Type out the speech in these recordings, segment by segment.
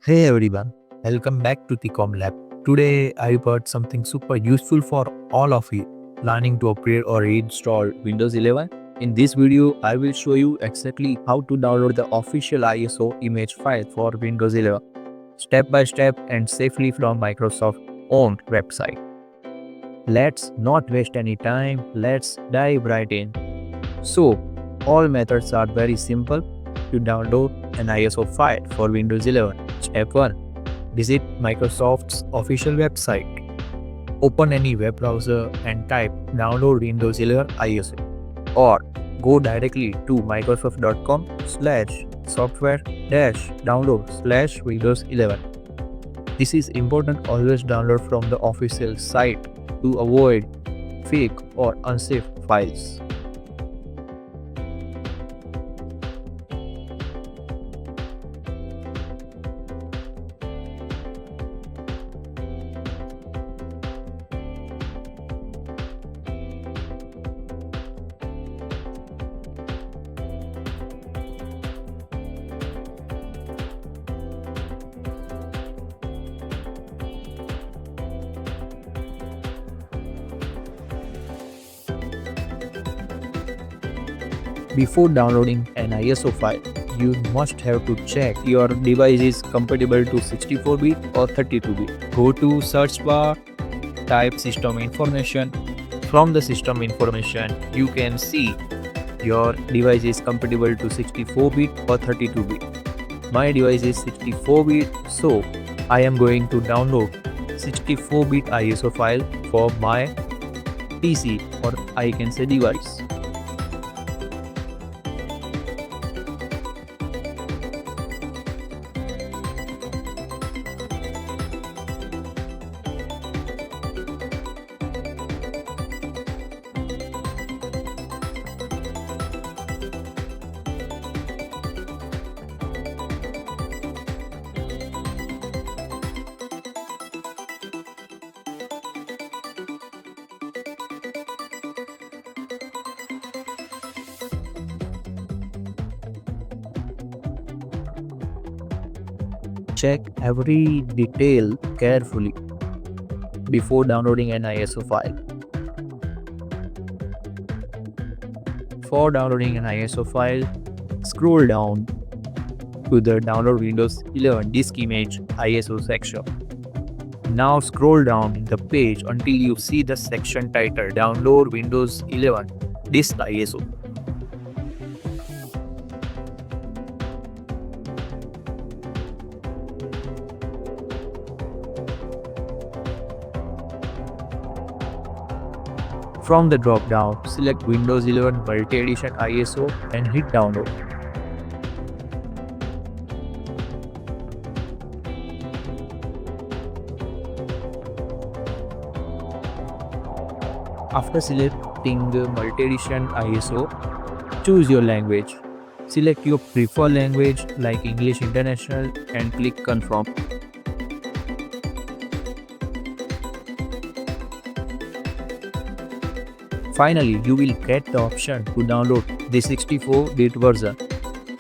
Hey everyone, welcome back to the PcomLap. Today I brought something super useful for all of you planning to upgrade or reinstall Windows 11. In this video, I will show you exactly how to download the official ISO image file for Windows 11 step by step and safely from Microsoft's own website. Let's not waste any time, let's dive right in. So, all methods are very simple to download an ISO file for Windows 11. Step 1. Visit Microsoft's official website. Open any web browser and type download Windows 11 ISO or go directly to microsoft.com/software-download/Windows 11. This is important, always download from the official site to avoid fake or unsafe files. Before downloading an ISO file, you must have to check your device is compatible to 64-bit or 32-bit. Go to search bar, type system information. From the system information, you can see your device is compatible to 64-bit or 32-bit. My device is 64-bit, so I am going to download 64-bit ISO file for my PC, or I can say device. Check every detail carefully before downloading an ISO file. For downloading an ISO file, scroll down to the Download Windows 11 Disk Image ISO section. Now scroll down the page until you see the section titled Download Windows 11 Disk ISO. From the drop-down, select Windows 11 Multi-Edition ISO and hit download. After selecting the Multi-Edition ISO, choose your language. Select your preferred language like English International and click Confirm. Finally, you will get the option to download the 64-bit version.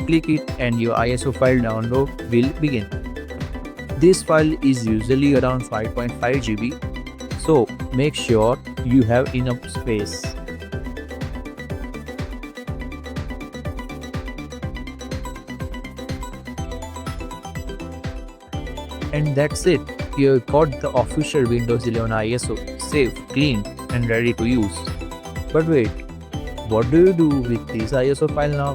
Click it and your ISO file download will begin. This file is usually around 5.5 GB, so make sure you have enough space. And that's it. You got the official Windows 11 ISO, safe, clean and ready to use. But wait, what do you do with this ISO file now?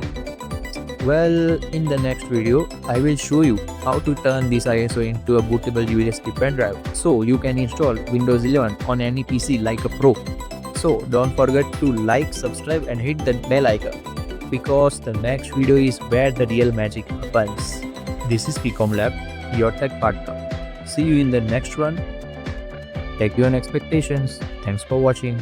Well, in the next video, I will show you how to turn this ISO into a bootable USB pen drive so you can install Windows 11 on any PC like a pro. So don't forget to like, subscribe and hit the bell icon because the next video is where the real magic happens. This is PcomLap, your tech partner. See you in the next one. Take your expectations. Thanks for watching.